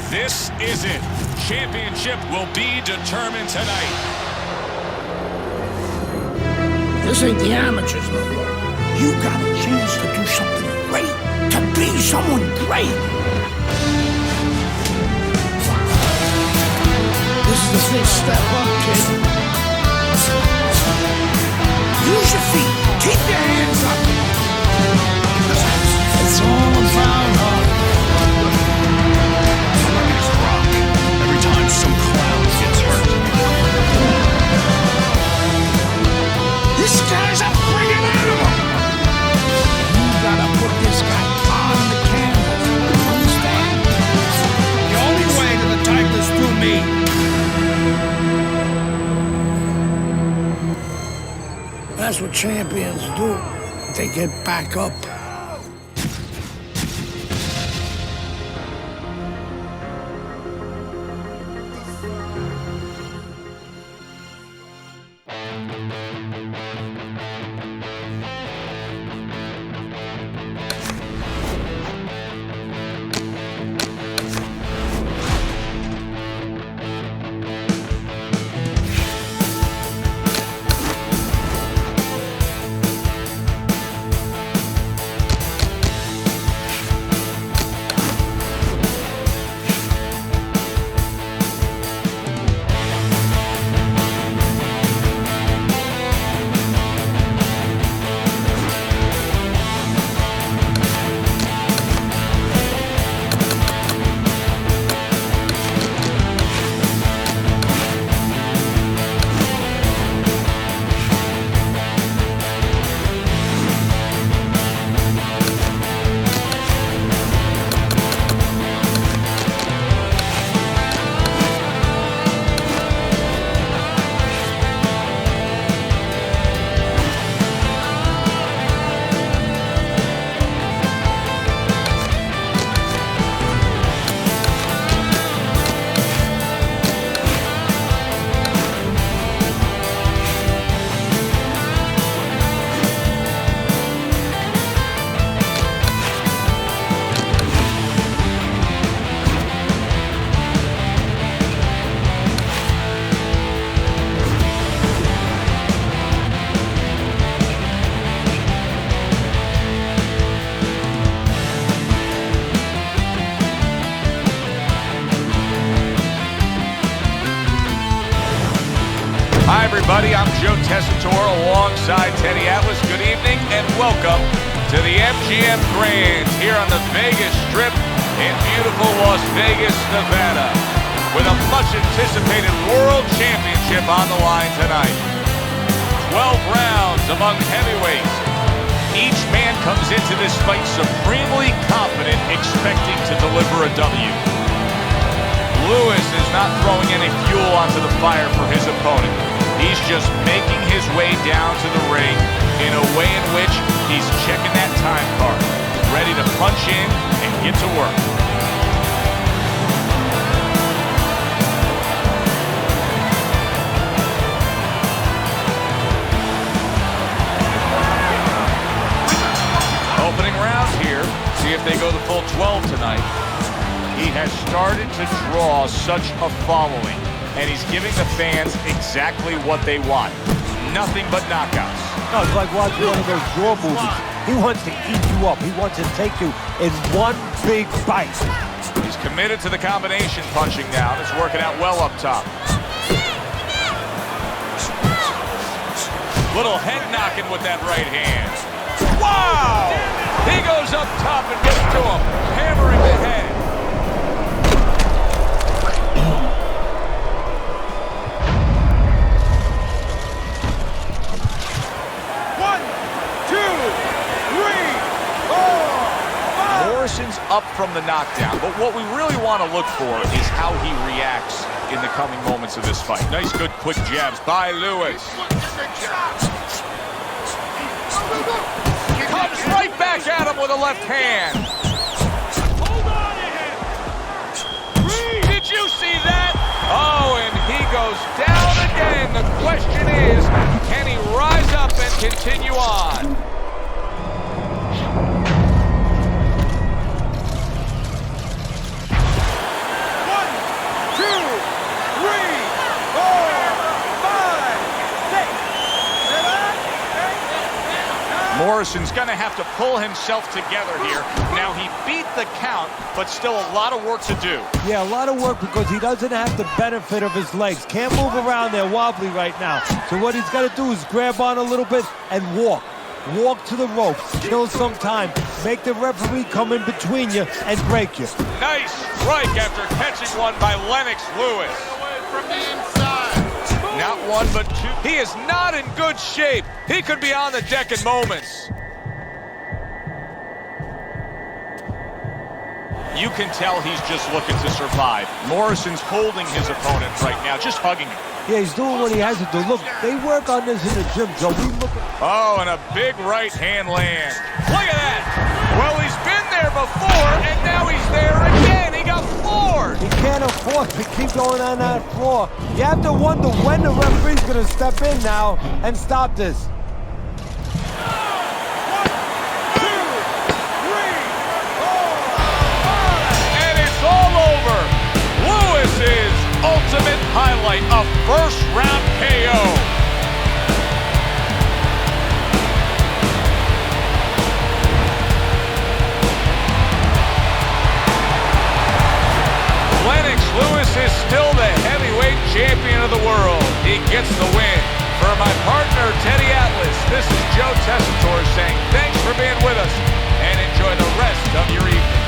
This is it. Championship will be determined tonight. This ain't the amateurs no more. You got a chance to do something great. To be someone great. This is the first step up, kid. Use your feet. Keep your hands up. It's all about heart. Every time some clown gets hurt. This guy's a friggin' animal! You gotta put this guy on the canvas. Understand? The only way to the title is through me. That's what champions do. They get back up. Hi, everybody. I'm Joe Tessitore alongside Teddy Atlas. Good evening and welcome to the MGM Grand here on the Vegas Strip in beautiful Las Vegas, Nevada, with a much-anticipated World Championship on the line tonight. 12 rounds among heavyweights. Each man comes into this fight supremely confident, expecting to deliver a W. Lewis is not throwing any fuel onto the fire for his opponent. He's just making his way down to the ring in a way in which he's checking that time card, ready to punch in and get to work. Opening round here. See if they go the full 12 tonight. He has started to draw such a following, and he's giving the fans exactly what they want. Nothing but knockouts. No, it's like watching one of those draw movies. He wants to eat you up. He wants to take you in one big bite. He's committed to the combination punching now. It's working out well up top. Little head knocking with that right hand. Wow! He goes up top and gets to him, hammering the head. Morrison's up from the knockdown, but what we really want to look for is how he reacts in the coming moments of this fight. Nice, good, quick jabs by Lewis. Comes right back at him with a left hand. Did you see that? Oh, and he goes down again. The question is, can he rise up and continue on? Morrison's going to have to pull himself together here. Now, he beat the count, but still a lot of work to do. Yeah, a lot of work because he doesn't have the benefit of his legs. Can't move around there wobbly right now. So what he's got to do is grab on a little bit and walk. Walk to the rope, kill some time, make the referee come in between you and break you. Nice strike after catching one by Lennox Lewis. From the inside. Not one, but two. He is not in good shape. He could be on the deck in moments. You can tell he's just looking to survive. Morrison's holding his opponent right now, just hugging him. Yeah, he's doing what he has to do. Look, they work on this in the gym, Joe. We look at... Oh, and a big right hand land. Look at that. Well, he's been there before, and now he's there again. He got floored. He can't afford to keep going on that floor. You have to wonder when the referee's going to step in now and stop this. And it's all over. Lewis's ultimate highlight, a first-round KO. Lennox Lewis is still the heavyweight champion of the world. He gets the win. For my partner, Teddy Atlas, this is Joe Tessitore saying thanks for being with us and enjoy the rest of your evening.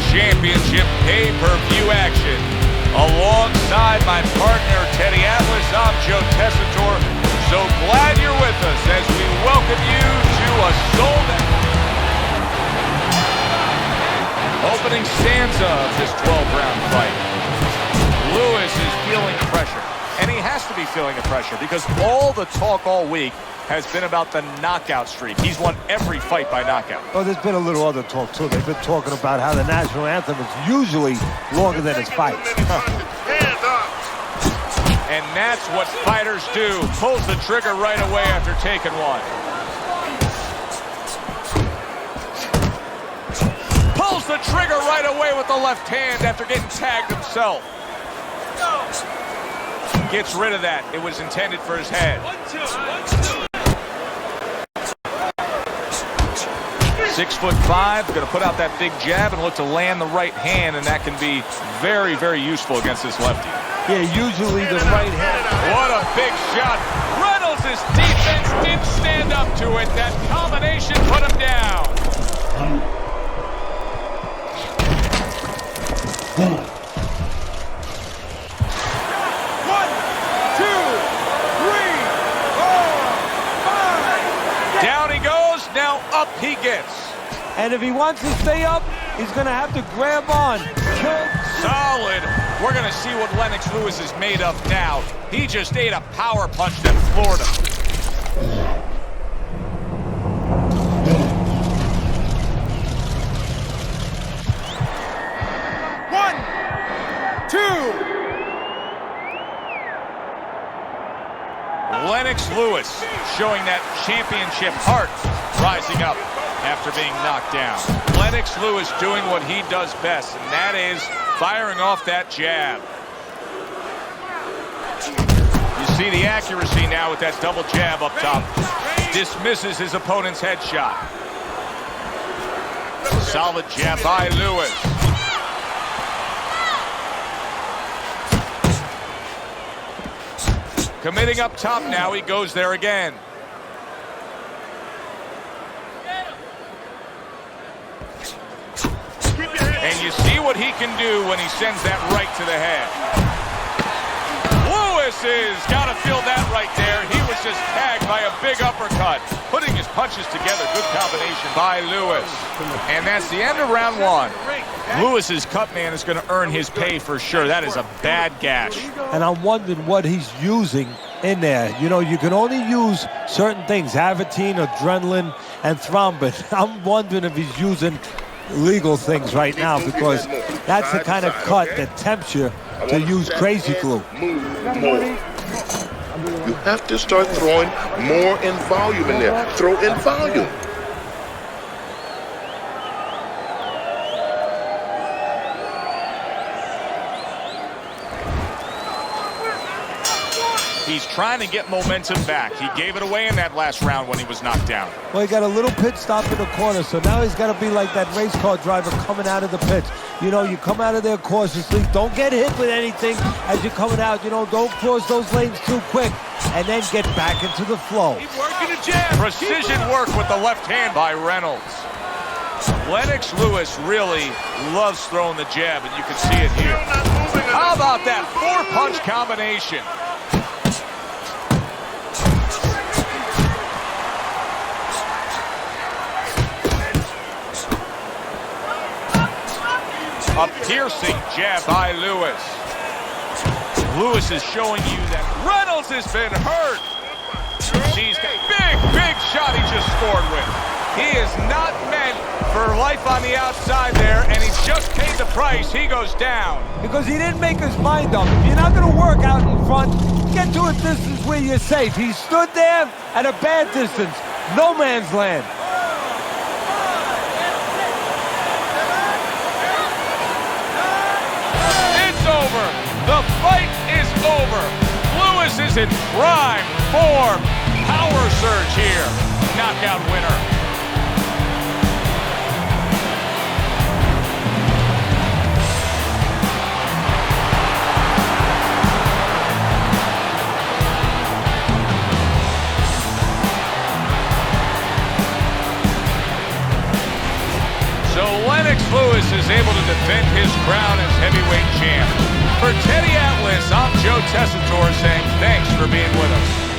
championship pay-per-view action. Alongside my partner, Teddy Atlas, I'm Joe Tessitore. So glad you're with us as we welcome you to a sold-out opening stanza of this 12-round fight. Lewis is feeling pressure, and he has to be feeling the pressure because all the talk all week has been about the knockout streak. He's won every fight by knockout. Oh, there's been a little other talk, too. They've been talking about how the national anthem is usually longer than his fights. And that's what fighters do. Pulls the trigger right away after taking one. Pulls the trigger right away with the left hand after getting tagged himself. Gets rid of that. It was intended for his head. 6'5", going to put out that big jab and look to land the right hand, and that can be very, very useful against this lefty. Yeah, usually the right hand. What a big shot. Reynolds' defense didn't stand up to it. That combination put him down. One, two, three, 4, 5. Down he goes. Now up he gets. And if he wants to stay up, he's going to have to grab on. Solid. We're going to see what Lennox Lewis is made of now. He just ate a power punch that floored him. One, two. Lennox Lewis showing that championship heart, rising up after being knocked down. Lennox Lewis doing what he does best, and that is firing off that jab. You see the accuracy now with that double jab up top. Dismisses his opponent's headshot. Solid jab by Lewis. Committing up top now, he goes there again. And you see what he can do when he sends that right to the head. Lewis has got to feel that right there. He was just tagged by a big uppercut. Putting his punches together, good combination by Lewis. And that's the end of round one. Lewis's cut man is going to earn his pay for sure. That is a bad gash. And I'm wondering what he's using in there. You know, you can only use certain things, Avitine, adrenaline, and thrombin. I'm wondering if he's using legal things right now because that's the kind of cut that tempts you to use crazy glue. You have to start throwing more in volume in there. Throw in volume. He's trying to get momentum back. He gave it away in that last round when he was knocked down. Well, he got a little pit stop in the corner, so now he's got to be like that race car driver coming out of the pits. You know, you come out of there cautiously. Don't get hit with anything as you're coming out. You know, don't cross those lanes too quick, and then get back into the flow. Keep working a jab. Precision work with the left hand by Reynolds. Lennox Lewis really loves throwing the jab, and you can see it here. How about that 4-punch combination? A piercing jab by Lewis. Lewis is showing you that Reynolds has been hurt. He's got big shot he just scored with. He is not meant for life on the outside there, and he's just paid the price. He goes down. Because he didn't make his mind up. If you're not going to work out in front, get to a distance where you're safe. He stood there at a bad distance. No man's land. Over. The fight is over. Lewis is in prime form. Power surge here. Knockout winner. So Lennox Lewis Lewis is able to defend his crown as heavyweight champ. For Teddy Atlas, I'm Joe Tessitore saying thanks for being with us.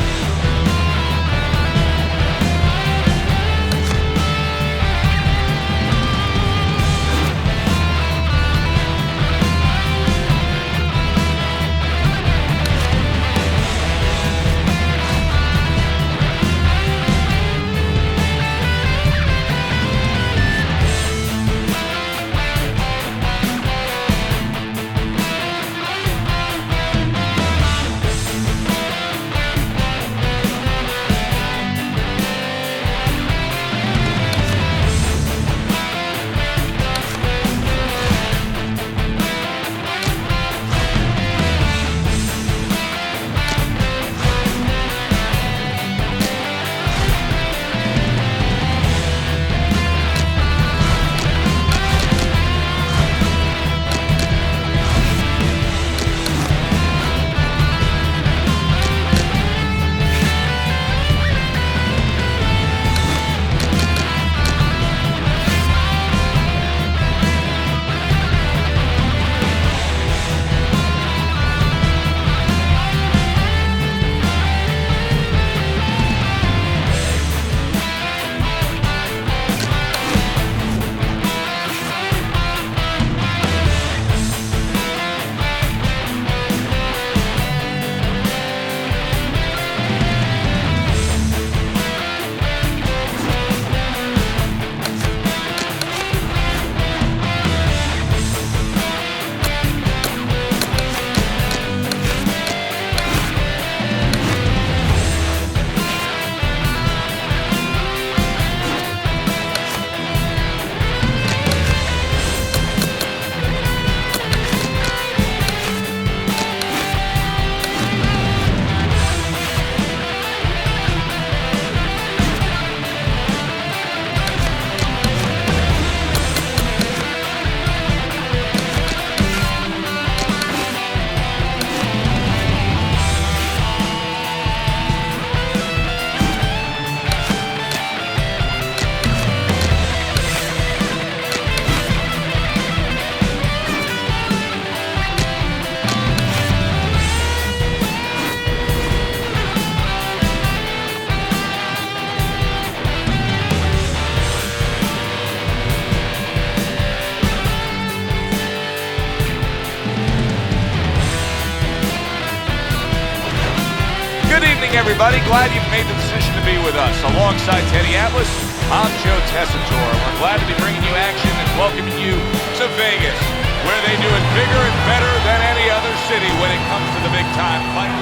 Everybody, glad you've made the decision to be with us. Alongside Teddy Atlas, I'm Joe Tessitore. We're glad to be bringing you action and welcoming you to Vegas, where they do it bigger and better than any other city when it comes to the big-time fight.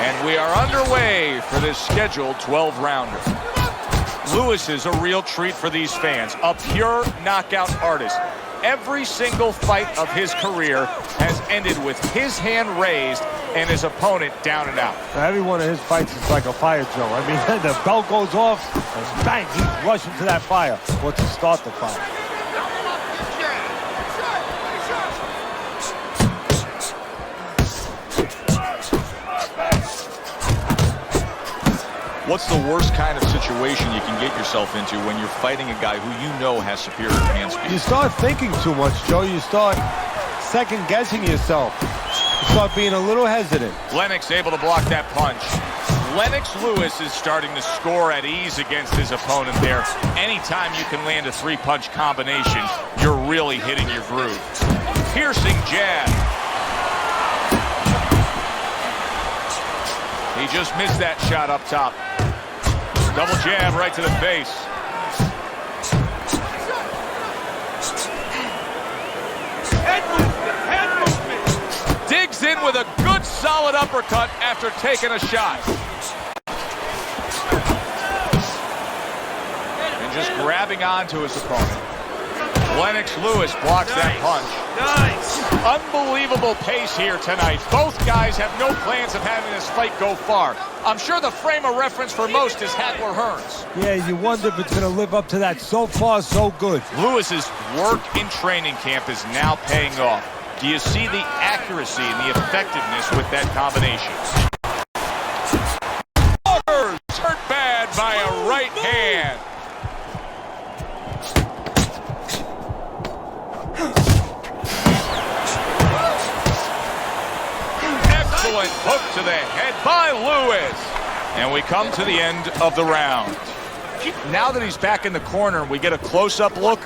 And we are underway for this scheduled 12-rounder. Lewis is a real treat for these fans, a pure knockout artist. Every single fight of his career has ended with his hand raised and his opponent down and out. Every one of his fights is like a fire drill. I mean, the bell goes off, and bang, he's rushing to that fire, or to start the fire. What's the worst kind of situation you can get yourself into when you're fighting a guy who you know has superior hand speed? You start thinking too much, Joe. You start second-guessing yourself. You start being a little hesitant. Lennox able to block that punch. Lennox Lewis is starting to score at ease against his opponent there. Anytime you can land a three-punch combination, you're really hitting your groove. Piercing jab. He just missed that shot up top. Double jab right to the face. Head movement. Digs in with a good solid uppercut after taking a shot. And just grabbing onto his opponent. Lennox Lewis blocks that punch. Nice. Unbelievable pace here tonight. Both guys have no plans of having this fight go far. I'm sure the frame of reference for most is Hackler Hearns. Yeah, you wonder if it's going to live up to that. So far, so good. Lewis's work in training camp is now paying off. Do you see the accuracy and the effectiveness with that combination? Hurt bad by a right hand. hook to the head by Lewis. And we come to the end of the round. Now that he's back in the corner, we get a close-up look.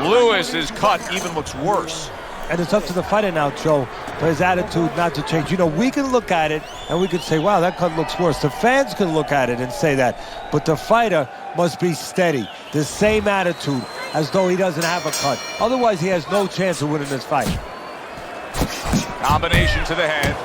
Lewis's cut even looks worse. And it's up to the fighter now, Joe, for his attitude not to change. You know, we can look at it and we can say, wow, that cut looks worse. The fans can look at it and say that. But the fighter must be steady, the same attitude, as though he doesn't have a cut. Otherwise, he has no chance of winning this fight. Combination to the head.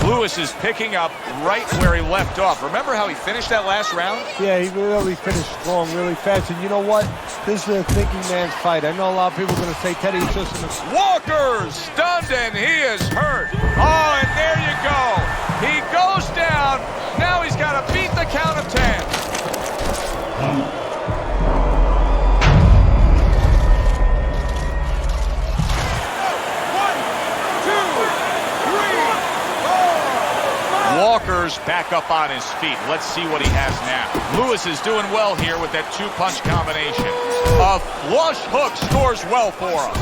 Lewis is picking up right where he left off. Remember how he finished that last round? Yeah, he really finished strong, really fast. And you know what? This is a thinking man's fight. I know a lot of people are going to say Teddy's just in the... Walker's stunned and he is hurt. Oh, and there you go. He goes down. Now he's got to beat the count of 10. Walker's back up on his feet. Let's see what he has now. Lewis is doing well here with that two-punch combination. A flush hook scores well for him.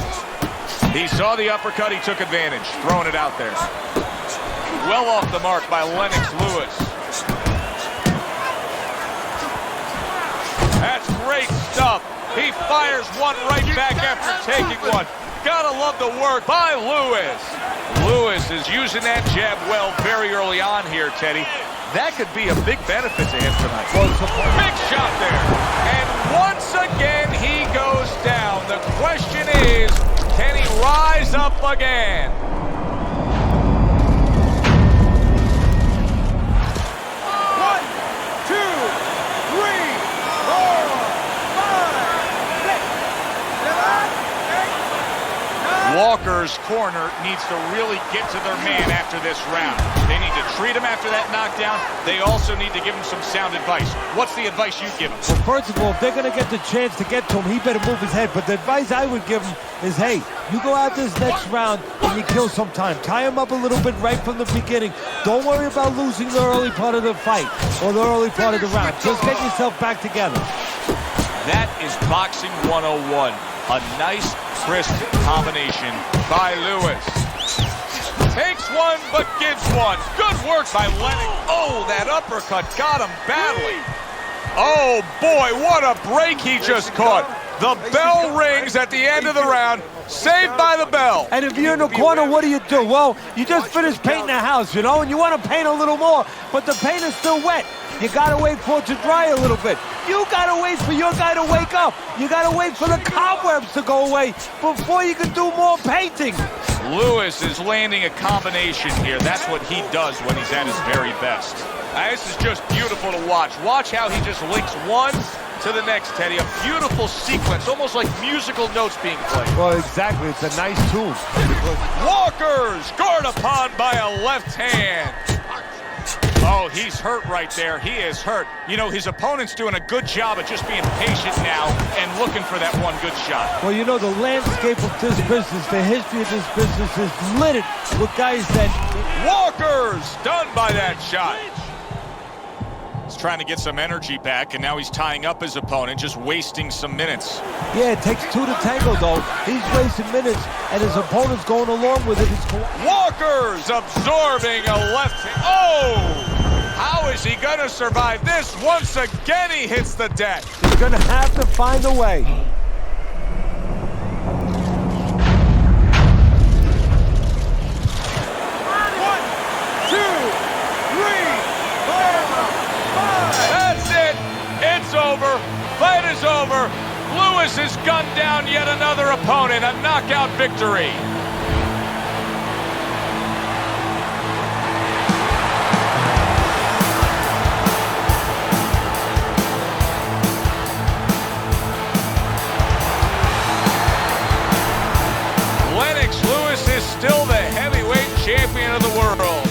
He saw the uppercut, he took advantage, throwing it out there. Well off the mark by Lennox Lewis. That's great stuff. He fires one right back after taking one. Gotta love the work by Lewis. Lewis is using that jab well very early on here, Teddy. That could be a big benefit to him tonight. Big shot there. And once again, he goes down. The question is, can he rise up again? Walker's corner needs to really get to their man after this round. They need to treat him after that knockdown. They also need to give him some sound advice. What's the advice you give him? Well, first of all, if they're going to get the chance to get to him, he better move his head. But the advice I would give him is, hey, you go out this next round and you kill some time. Tie him up a little bit right from the beginning. Don't worry about losing the early part of the fight or the early part of the round. Just get yourself back together. That is boxing 101. A nice, crisp combination by Lewis. Takes one, but gives one. Good work by Lennox. Oh, that uppercut got him badly. Oh, boy, what a break he just caught. The bell rings at the end of the round. Saved by the bell. And if you're in the corner, what do? Well, you just finished painting the house, you know, and you want to paint a little more, but the paint is still wet. You gotta wait for it to dry a little bit. You gotta wait for your guy to wake up. You gotta wait for the cobwebs to go away before you can do more painting. Lewis is landing a combination here. That's what he does when he's at his very best. This is just beautiful to watch. Watch how he just links one to the next, Teddy. A beautiful sequence, almost like musical notes being played. Well, exactly. It's a nice tune. Walker scored upon by a left hand. Oh, he's hurt right there. He is hurt. You know, his opponent's doing a good job of just being patient now and looking for that one good shot. Well, you know, the landscape of this business, the history of this business is littered with guys that... Walker's done by that shot. He's trying to get some energy back, and now he's tying up his opponent, just wasting some minutes. Yeah, it takes two to tango, though. He's wasting minutes, and his opponent's going along with it. Walker's absorbing a left hand. Oh! How is he going to survive this? Once again, he hits the deck. He's going to have to find a way. Over. Fight is over. Lewis has gunned down yet another opponent. A knockout victory. Lennox Lewis is still the heavyweight champion of the world.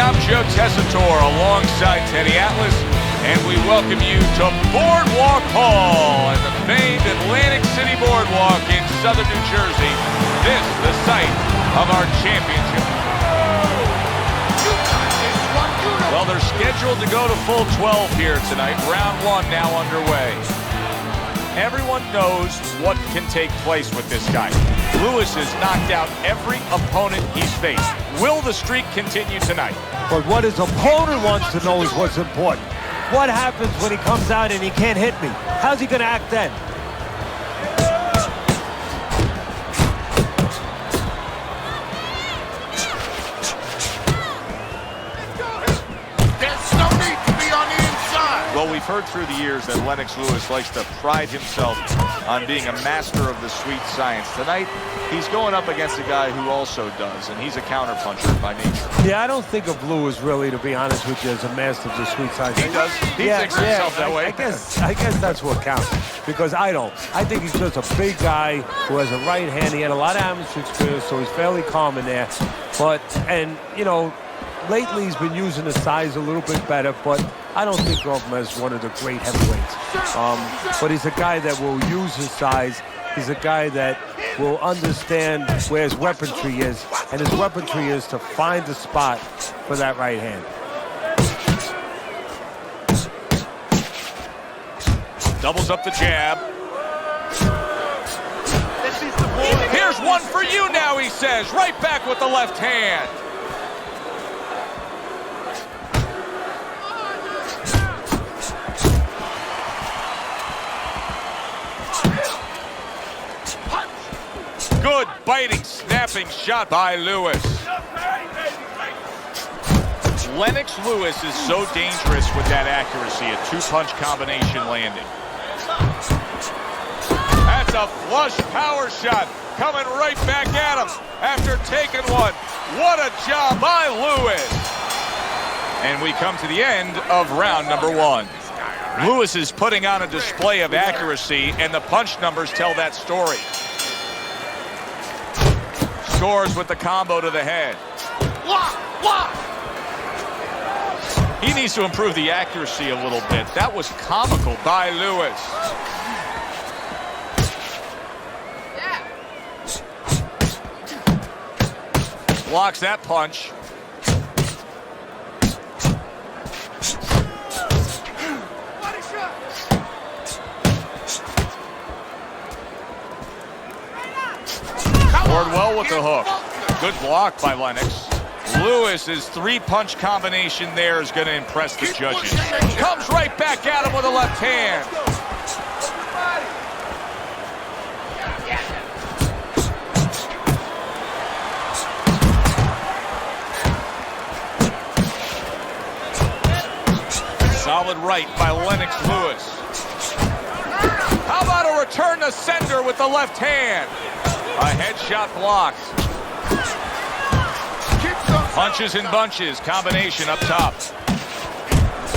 I'm Joe Tessitore alongside Teddy Atlas, and we welcome you to Boardwalk Hall at the famed Atlantic City Boardwalk in southern New Jersey. This is the site of our championship. Well, they're scheduled to go to full 12 here tonight. Round one now underway. Everyone knows what can take place with this guy. Lewis has knocked out every opponent he's faced. Will the streak continue tonight? But what his opponent wants to know is what's important. What happens when he comes out and he can't hit me? How's he going to act then? Well, we've heard through the years that Lennox Lewis likes to pride himself on being a master of the sweet science. Tonight, he's going up against a guy who also does, and he's a counterpuncher by nature. Yeah, I don't think of Lewis really, to be honest with you, as a master of the sweet science. He does. He thinks of himself that way. I guess that's what counts, because I don't. I think he's just a big guy who has a right hand. He had a lot of amateur experience, so he's fairly calm in there. But, and, you know, lately he's been using his size a little bit better, but I don't think of him as one of the great heavyweights. But he's a guy that will use his size. He's a guy that will understand where his weaponry is, and his weaponry is to find the spot for that right hand. Doubles up the jab. Here's one for you now, he says. Right back with the left hand. Good biting, snapping shot by Lewis. Lennox Lewis is so dangerous with that accuracy, a two-punch combination landing. That's a flush power shot coming right back at him after taking one. What a job by Lewis. And we come to the end of round number one. Lewis is putting on a display of accuracy, and the punch numbers tell that story. Scores with the combo to the head. He needs to improve the accuracy a little bit. That was comical by Lewis. Blocks that punch. Scored well with the hook. Good block by Lennox. Lewis's three-punch combination there is going to impress the judges. Comes right back at him with a left hand. Solid right by Lennox Lewis. How about a return to sender with the left hand? A headshot blocked. Punches and bunches, combination up top.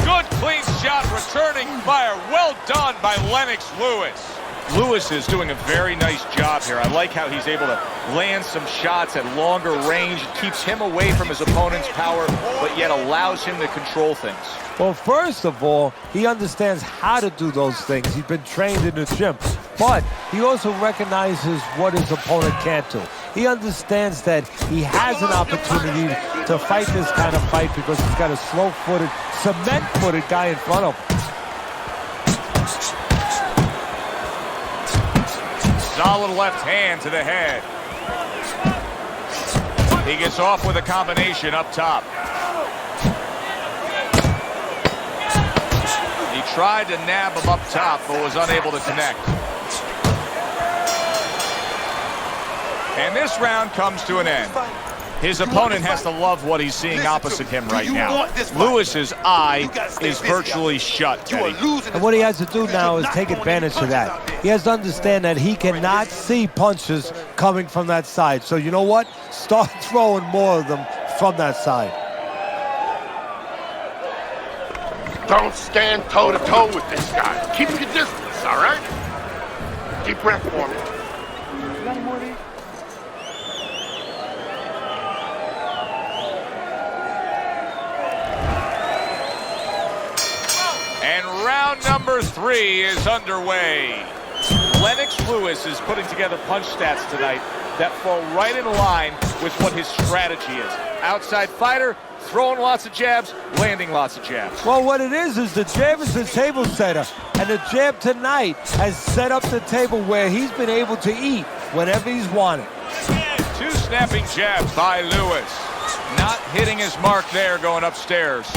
Good clean shot, returning fire. Well done by Lennox Lewis. Lewis is doing a very nice job here. I like how he's able to land some shots at longer range. It keeps him away from his opponent's power, but yet allows him to control things. Well, first of all, he understands how to do those things. He's been trained in the gym. But he also recognizes what his opponent can't do. He understands that he has an opportunity to fight this kind of fight because he's got a slow-footed, cement-footed guy in front of him. Solid left hand to the head. He gets off with a combination up top. He tried to nab him up top, but was unable to connect. And this round comes to an end. His opponent has to love what he's seeing opposite him right now. Lewis's eye is virtually shut, Teddy. And what he has to do now is take advantage of that. He has to understand that he cannot see punches coming from that side. So you know what? Start throwing more of them from that side. Don't stand toe-to-toe with this guy. Keep your distance, all right? Deep breath for me. You got any more of these? number 3 is underway. Lennox Lewis is putting together punch stats tonight that fall right in line with what his strategy is. Outside fighter, throwing lots of jabs, landing lots of jabs. Well, what it is the jab is the table setter. And the jab tonight has set up the table where he's been able to eat whenever he's wanted. 2 snapping jabs by Lewis. Not hitting his mark there going upstairs.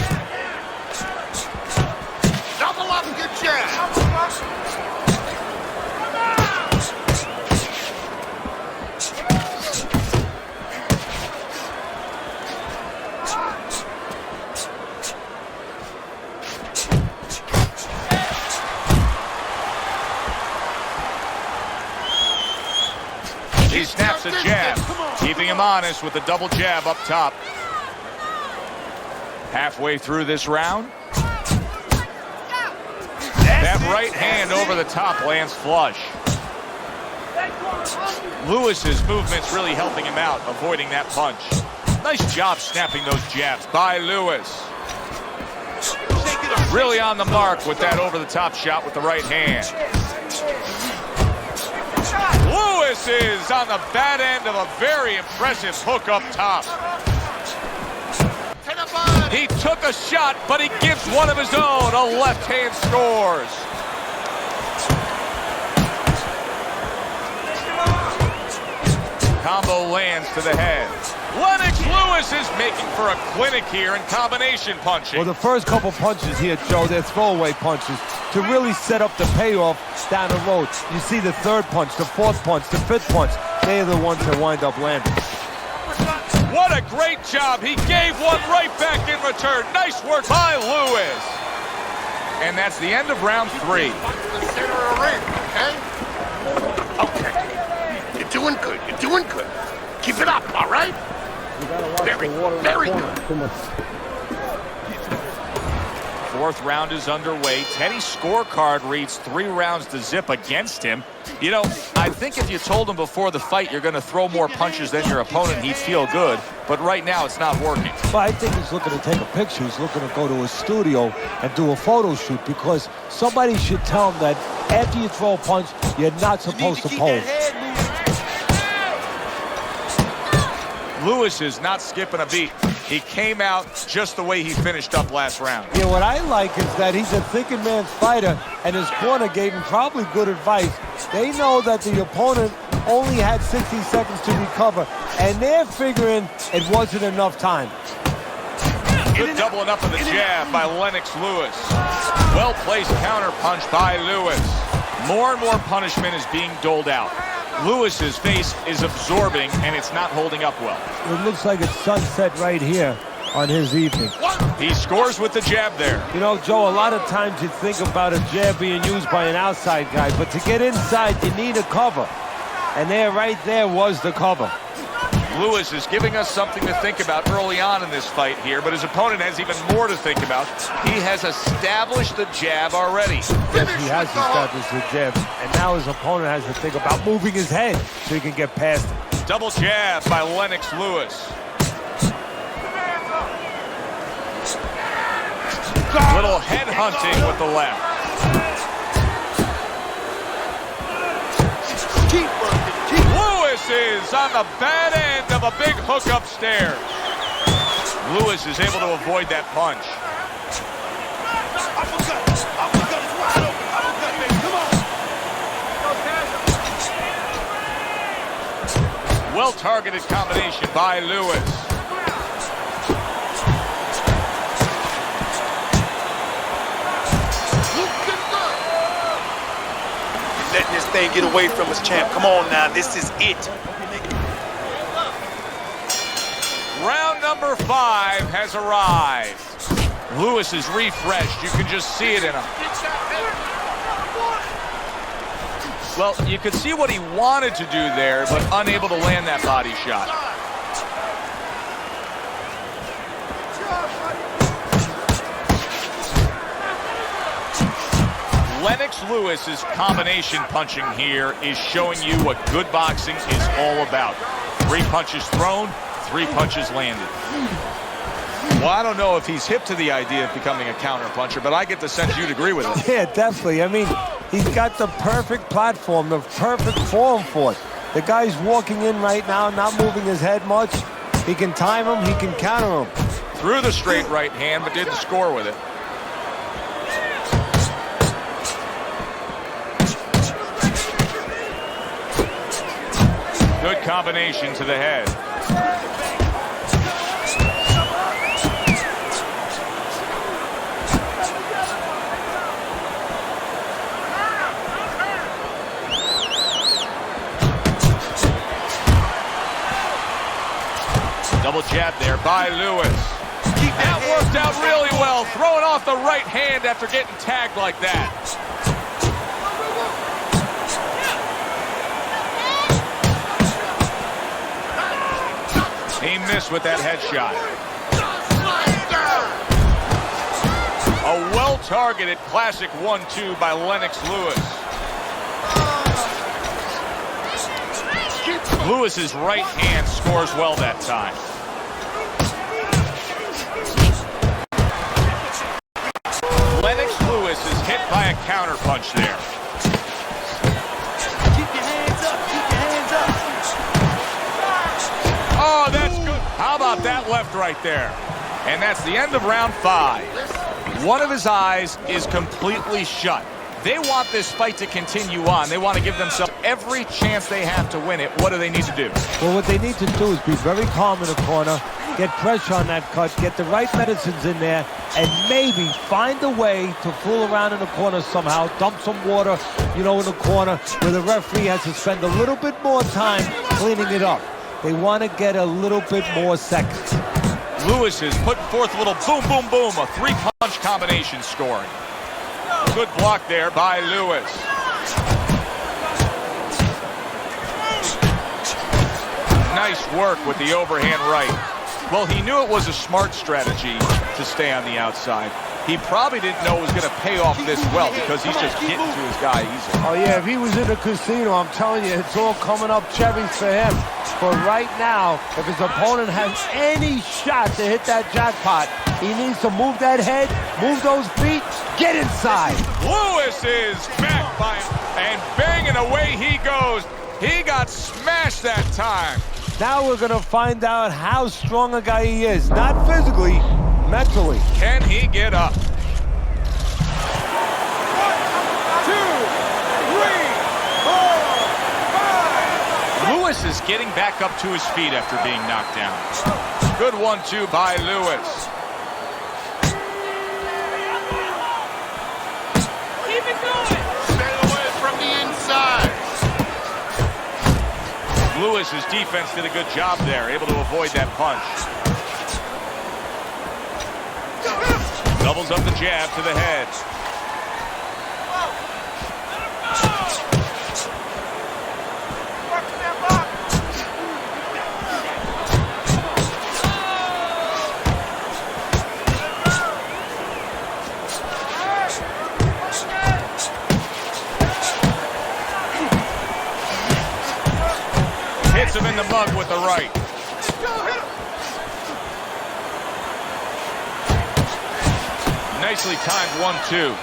Double up your jab. He snaps a jab, keeping him honest with the double jab up top. Halfway through this round. That right hand over the top lands flush. Lewis's movement's really helping him out, avoiding that punch. Nice job snapping those jabs by Lewis. Really on the mark with that over-the-top shot with the right hand. Lewis is on the bad end of a very impressive hook up top. He took a shot, but he gives one of his own. A left hand scores. Combo lands to the head. Lennox Lewis is making for a clinic here in combination punching. Well, the first couple punches here, Joe, they're throwaway punches to really set up the payoff down the road. You see the third punch, the fourth punch, the fifth punch. They're the ones that wind up landing. What a great job. He gave one right back in return. Nice work by Lewis. And that's the end of round 3. The center of the ring, okay? Okay. You're doing good. You're doing good. Keep it up, all right? Very good. Fourth round is underway. Teddy's scorecard reads 3 rounds to zip against him. You know, I think if you told him before the fight you're going to throw more punches than your opponent, he'd feel good. But right now, it's not working. Well, I think he's looking to take a picture. He's looking to go to a studio and do a photo shoot because somebody should tell him that after you throw a punch, you're not supposed to pose. Lewis is not skipping a beat. He came out just the way he finished up last round. Yeah, what I like is that he's a thinking man's fighter, and his corner gave him probably good advice. They know that the opponent only had 60 seconds to recover, and they're figuring it wasn't enough time. Good doubling up of the jab by Lennox Lewis. Well-placed counter punch by Lewis. More and more punishment is being doled out. Lewis's face is absorbing, and it's not holding up well. It looks like it's sunset right here on his evening. He scores with the jab there. You know, Joe, a lot of times you think about a jab being used by an outside guy, but to get inside, you need a cover. And there, right there, was the cover. Lewis is giving us something to think about early on in this fight here, but his opponent has even more to think about. He has established the jab already. Yes, he has established the jab, and now his opponent has to think about moving his head so he can get past it. Double jab by Lennox Lewis. Little head hunting with the left. Lewis is on the bad end of a big hook upstairs. Lewis is able to avoid that punch. Well-targeted combination by Lewis. Letting this thing get away from us, champ. Come on now, this is it. Round number 5 has arrived. Lewis is refreshed. You can just see it in him. Well, you could see what he wanted to do there, but unable to land that body shot. Lennox Lewis's combination punching here is showing you what good boxing is all about. 3 punches thrown, 3 punches landed. Well, I don't know if he's hip to the idea of becoming a counterpuncher, but I get the sense you'd agree with it. Yeah, definitely. I mean, he's got the perfect platform, the perfect form for it. The guy's walking in right now, not moving his head much. He can time him, he can counter him. Threw the straight right hand, but didn't score with it. Good combination to the head. Double jab there by Lewis. That worked out really well, throwing off the right hand after getting tagged like that. He missed with that headshot. A well-targeted classic 1-2 by Lennox Lewis. Lewis's right hand scores well that time. Lennox Lewis is hit by a counterpunch there. Keep your hands up. Keep your hands up. Oh, that's good. How about that left right there? And that's the end of round 5. One of his eyes is completely shut. They want this fight to continue on. They want to give themselves every chance they have to win it. What do they need to do? Well, what they need to do is be very calm in the corner, get pressure on that cut, get the right medicines in there, and maybe find a way to fool around in the corner somehow, dump some water, in the corner where the referee has to spend a little bit more time cleaning it up. They want to get a little bit more seconds. Lewis is putting forth a little boom, boom, boom, a 3-punch combination scoring. Good block there by Lewis. Nice work with the overhand right. Well, he knew it was a smart strategy to stay on the outside. He probably didn't know it was going to pay off this well because he's just getting to his guy easily. Oh, yeah, if he was in a casino, I'm telling you, it's all coming up cherries for him. But right now, if his opponent has any shot to hit that jackpot, he needs to move that head, move those feet, get inside. Lewis is back by him, and banging away he goes. He got smashed that time. Now we're going to find out how strong a guy he is. Not physically, mentally. Can he get up? 1, 2, 3, 4, 5. Lewis is getting back up to his feet after being knocked down. Good 1-2 by Lewis. Keep it going. Stay away from the inside. Lewis's defense did a good job there, able to avoid that punch. Doubles up the jab to the head. Hits him in the mug with the right. Nicely timed 1-2.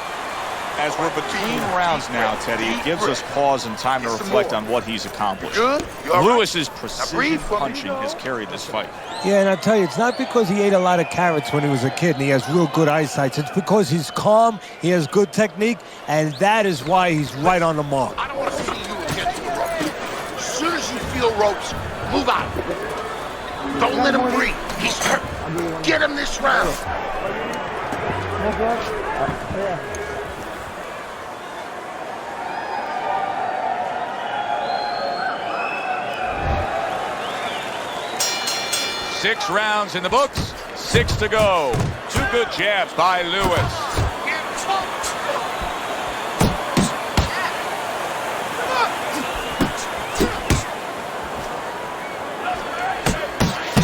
As we're between rounds now, Teddy, it gives us pause and time to reflect on what he's accomplished. Good? You all right? Lewis's precision punching has carried this fight. Yeah, and I'll tell you, it's not because he ate a lot of carrots when he was a kid and he has real good eyesight. It's because he's calm, he has good technique, and that is why he's right on the mark. I don't want to see you against the rope. As soon as you feel ropes, move out. Don't let him breathe. He's hurt. Get him this round. Six rounds in the books, 6 to go. 2 good jabs by Lewis.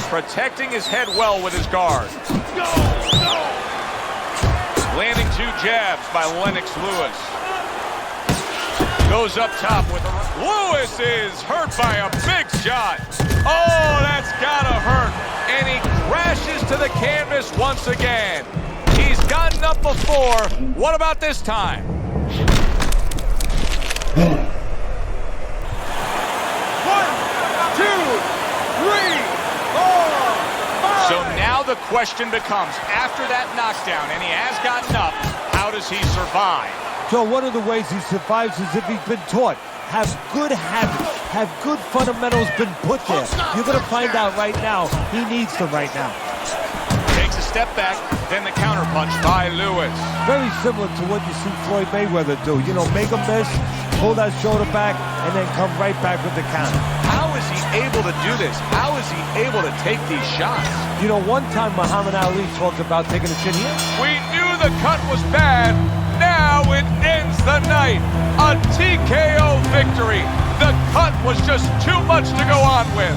Protecting his head well with his guard. Landing 2 jabs by Lennox Lewis. Goes up top with a... Lewis is hurt by a big shot. Oh, that's gotta hurt. And he crashes to the canvas once again. He's gotten up before. What about this time? So now the question becomes, after that knockdown, and he has gotten up, how does he survive? So one of the ways he survives is if he's been taught. Have good habits, have good fundamentals been put there. You're going to find out right now, he needs them right now. Takes a step back, then the counterpunch by Lewis. Very similar to what you see Floyd Mayweather do. You know, make a miss, pull that shoulder back, and then come right back with the counter. How is he able to do this? How is he able to take these shots? You know, one time Muhammad Ali talked about taking a chin here. We knew the cut was bad. Now it ends the night. A TKO victory. The cut was just too much to go on with.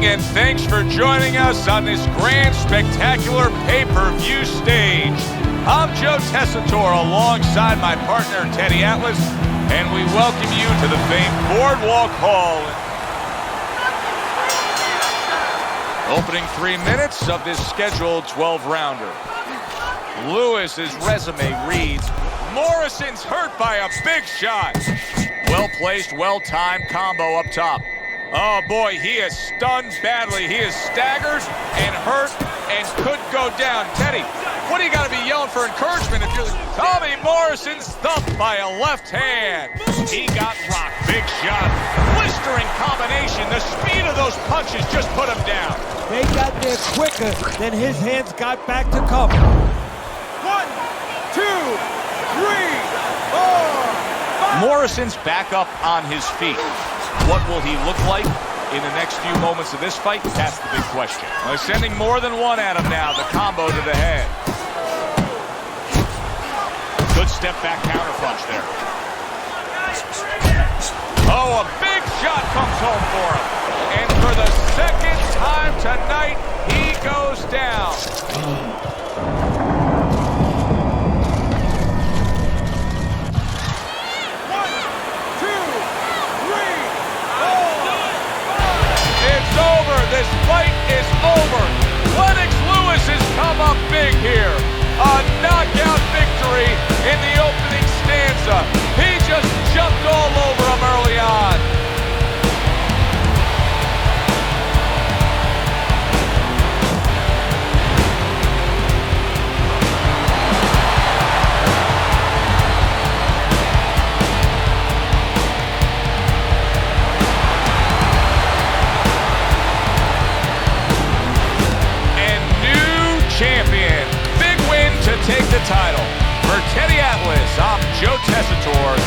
And thanks for joining us on this grand, spectacular pay-per-view stage. I'm Joe Tessitore alongside my partner, Teddy Atlas, and we welcome you to the famed Boardwalk Hall. Opening 3 minutes of this scheduled 12-rounder. Lewis's resume reads, Morrison's hurt by a big shot. Well-placed, well-timed combo up top. Oh boy, he is stunned badly. He is staggered and hurt and could go down. Teddy, what do you got to be yelling for encouragement if you're Tommy Morrison's thumped by a left hand. He got rocked. Big shot. Blistering combination. The speed of those punches just put him down. They got there quicker than his hands got back to cover. 1, 2, 3, 4, 5. Morrison's back up on his feet. What will he look like in the next few moments of this fight? That's the big question. Well, he's sending more than one at him now. The combo to the head. Good step back counter punch there. Oh, a big shot comes home for him. And for the second time tonight, he goes down. This fight is over. Lennox Lewis has come up big here. A knockout victory in the opening stanza. He just jumped all over him early on.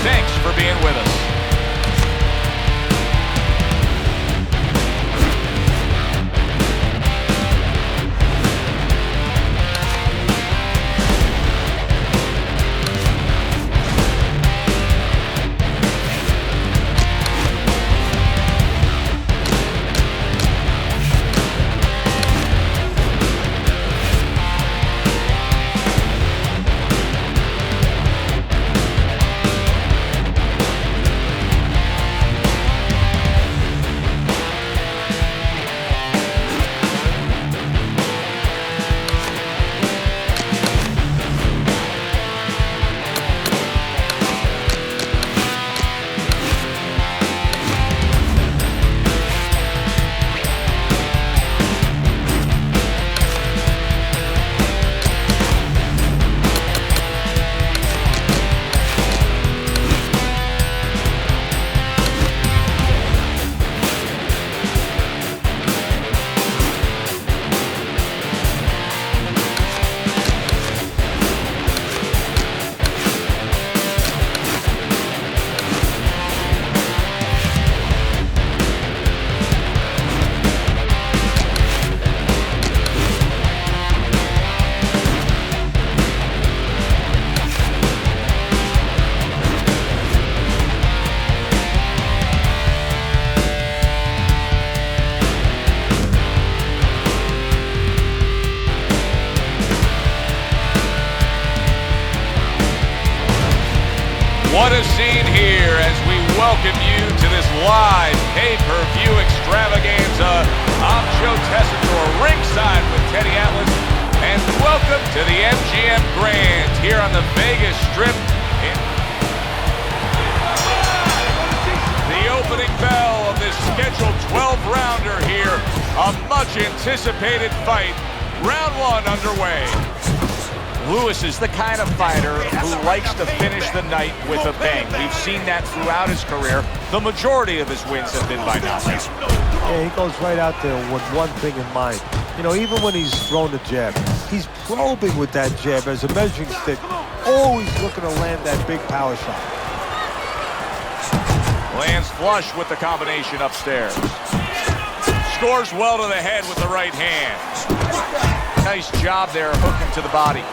Thanks for being with us. What a scene here as we welcome you to this live pay-per-view extravaganza. I'm Joe Tessitore, ringside with Teddy Atlas, and welcome to the MGM Grand here on the Vegas Strip. The opening bell of this scheduled 12-rounder here, a much-anticipated fight. Round one underway. Lewis is the kind of fighter who likes to finish the night with a bang. We've seen that throughout his career. The majority of his wins have been by knockout. Yeah, he goes right out there with one thing in mind. You know, even when he's thrown the jab, he's probing with that jab as a measuring stick, always looking to land that big power shot. Lands flush with the combination upstairs. Scores well to the head with the right hand. Nice job there, hooking to the body.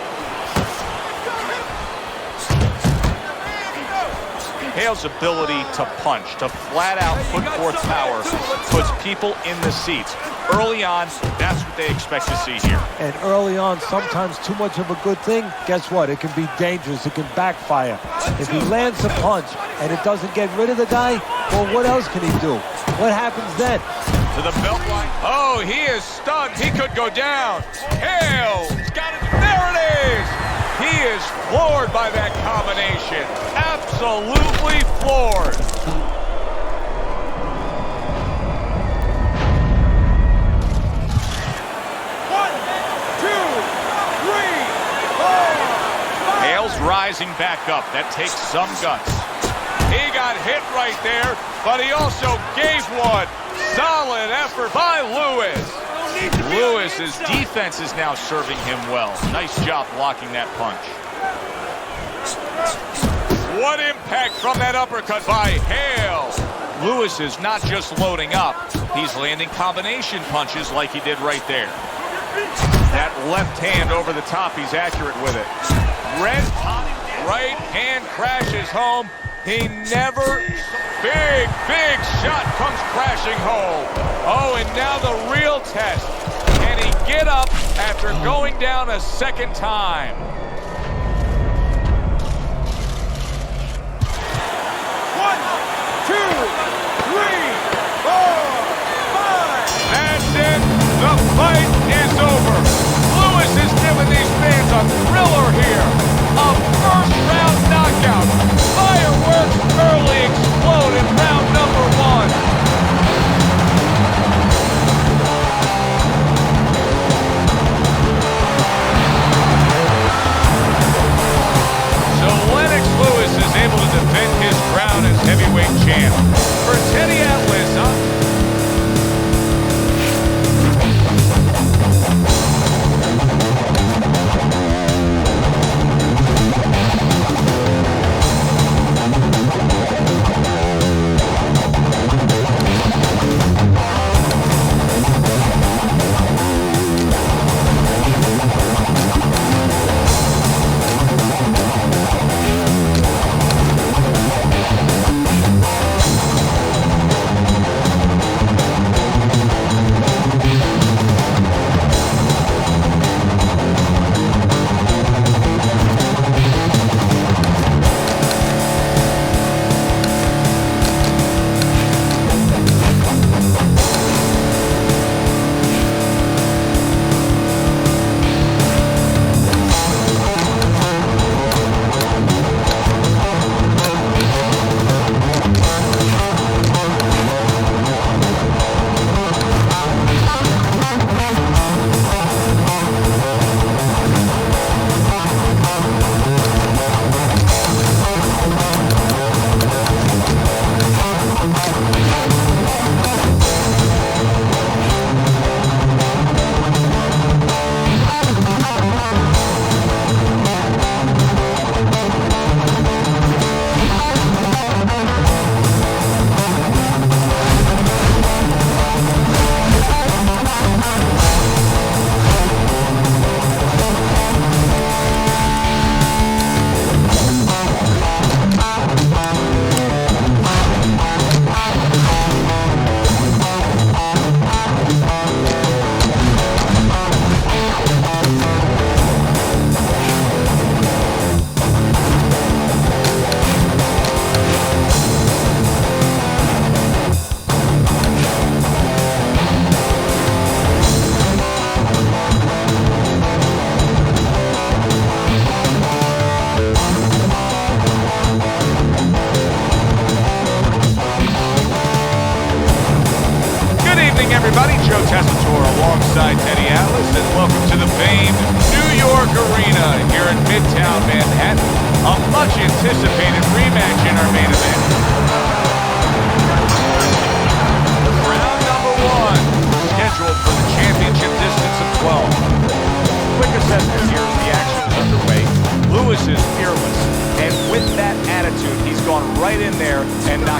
Hale's ability to punch, to flat out put forth power, puts people in the seats. Early on, that's what they expect to see here. And early on, sometimes too much of a good thing, guess what? It can be dangerous. It can backfire. If he lands a punch and it doesn't get rid of the guy, well, what else can he do? What happens then? To the belt line. Oh, he is stunned. He could go down. Hale, he's got it. There it is. He is floored by that combination. Absolutely floored. One, two, three, four, five. Hale's rising back up. That takes some guts. He got hit right there, but he also gave one. Solid effort by Lewis. Lewis's defense is now serving him well. Nice job blocking that punch. What impact from that uppercut by Hale. Lewis is not just loading up. He's landing combination punches like he did right there. That left hand over the top, he's accurate with it. Red right hand crashes home. He never... Big shot comes crashing home. Oh, and now the real test. Can he get up after going down a second time? One, two, three, four, five. That's it. The fight is over. Lewis has given these fans a thriller here. A first-round knockout. Fireworks early explode in round number one. So Lennox Lewis is able to defend his crown as heavyweight champ. For Teddy Atlas,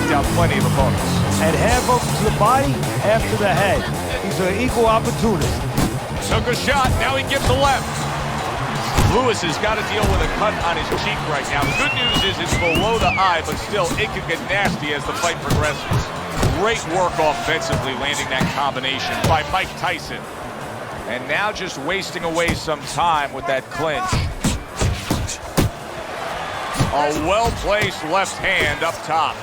knocked out plenty of opponents. And half of them to the body, half to the head. He's an equal opportunist. Took a shot, now he gives a left. Lewis has got to deal with a cut on his cheek right now. The good news is it's below the eye, but still, it could get nasty as the fight progresses. Great work offensively, landing that combination by Mike Tyson. And now just wasting away some time with that clinch. A well-placed left hand up top.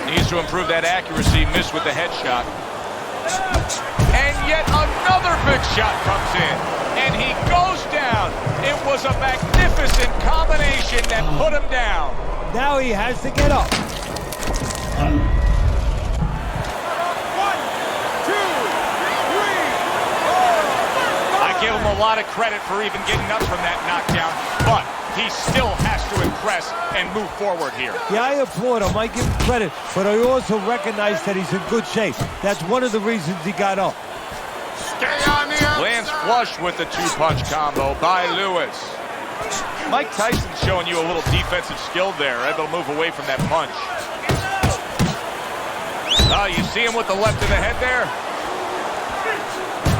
Needs to improve that accuracy, missed with the headshot. And yet another big shot comes in. And he goes down. It was a magnificent combination that put him down. Now he has to get up. 1, 2, 3, 4. I give him a lot of credit for even getting up from that knockdown, but he still has to impress and move forward here. Yeah, I applaud him. I give him credit, but I also recognize that he's in good shape. That's one of the reasons he got up. Stay on the outside. Lands flush with the two-punch combo by Lewis. Mike Tyson's showing you a little defensive skill there, able to move away from that punch. Oh, you see him with the left of the head there?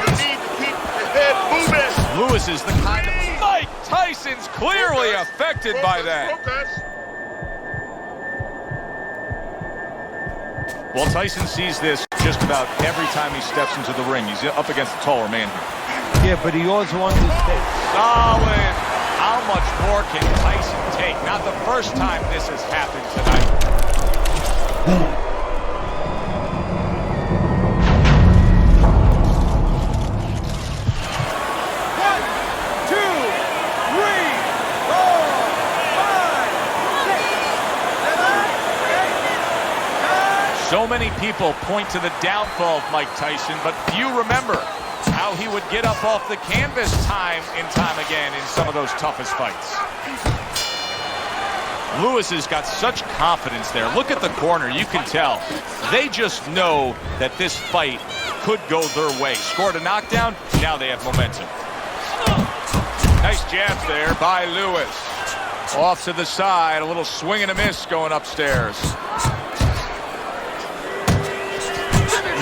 You need to keep the head moving. Lewis is the kind of... Mike Tyson's clearly affected by that. Well, Tyson sees this just about every time he steps into the ring. He's up against a taller man here. Yeah, but he also understands. Solid. How much more can Tyson take? Not the first time this has happened tonight. 5. So many people point to the downfall of Mike Tyson, but few remember how he would get up off the canvas time and time again in some of those toughest fights. Lewis has got such confidence there. Look at the corner. You can tell. They just know that this fight could go their way. Scored a knockdown. Now they have momentum. Nice jabs there by Lewis. Off to the side. A little swing and a miss going upstairs.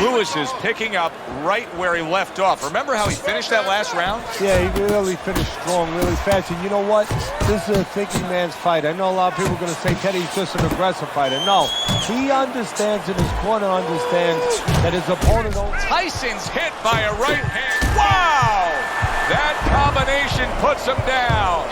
Lewis is picking up right where he left off. Remember how he finished that last round? Yeah, he really finished strong, really fast. And you know what? This is a thinking man's fight. I know a lot of people are going to say Teddy's just an aggressive fighter. No, he understands, and his corner understands that his opponent... Tyson's hit by a right hand. Wow! That combination puts him down.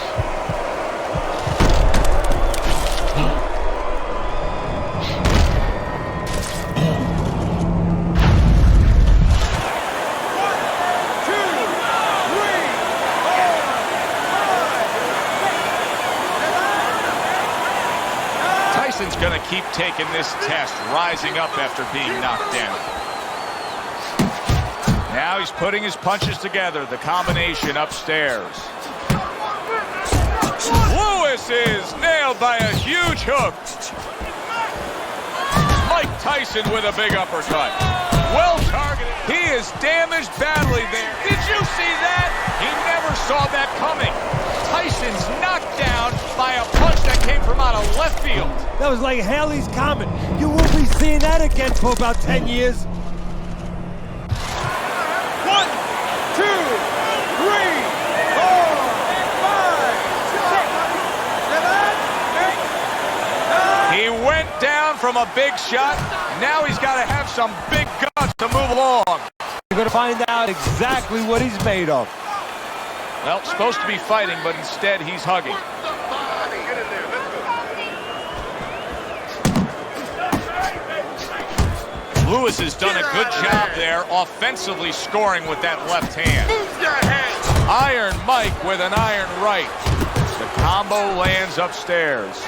Tyson's going to keep taking this test, rising up after being knocked down. Now he's putting his punches together, the combination upstairs. Lewis is nailed by a huge hook. Mike Tyson with a big uppercut. Well targeted. He is damaged badly there. Did you see that? He never saw that coming. Tyson's knocked down by a punch that came from out of left field. That was like Haley's Comet. You won't be seeing that again for about 10 years. 1, 2, 3, 4, 5, 6, 7, 8, 9. He went down from a big shot. Now he's got to have some big guts to move along. You're going to find out exactly what he's made of. Well, supposed to be fighting, but instead he's hugging. Lewis has done a good job there, offensively scoring with that left hand. Iron Mike with an iron right. The combo lands upstairs.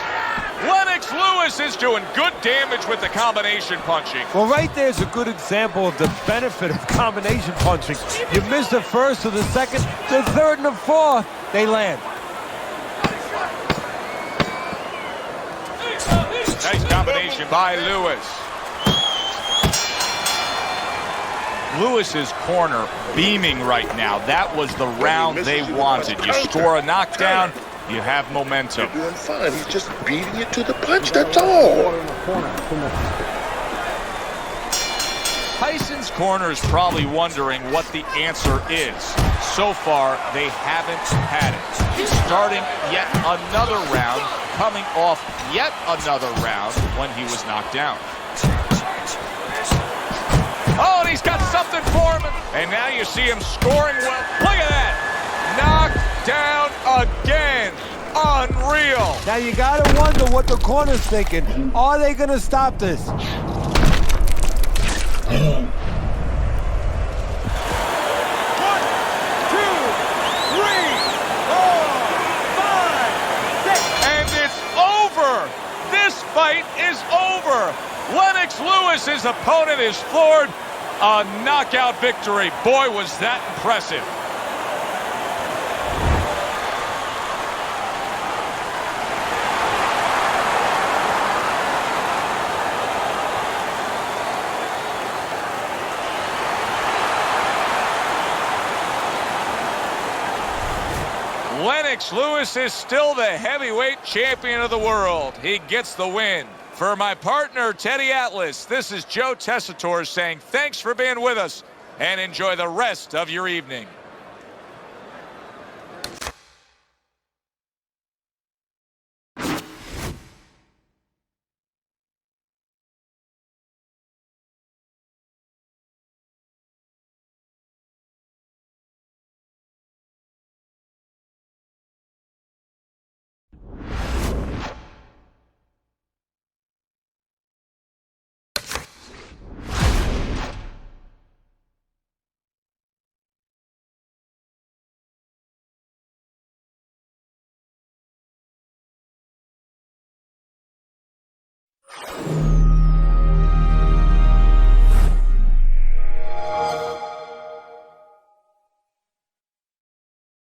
Lennox Lewis is doing good damage with the combination punching. Well, right there's a good example of the benefit of combination punching. You miss the first or the second, the third and the fourth, they land. Nice combination by Lewis. Lewis's corner beaming right now. That was the round they wanted. You score a knockdown, You have momentum. You're doing fine. He's just beating you to the punch, that's all. Tyson's corner is probably wondering what the answer is. So far, they haven't had it. He's starting yet another round, coming off yet another round when he was knocked down. Oh, and he's got something for him. And now you see him scoring well. Look at that. Knocked down again. Unreal. Now you gotta wonder what the corner's thinking. Are they gonna stop this? 1, 2, 3, 4, 5, 6. And it's over. This fight is over. Lennox Lewis, his opponent, is floored. A knockout victory. Boy, was that impressive. Lennox Lewis is still the heavyweight champion of the world. He gets the win. For my partner, Teddy Atlas, this is Joe Tessitore saying thanks for being with us and enjoy the rest of your evening.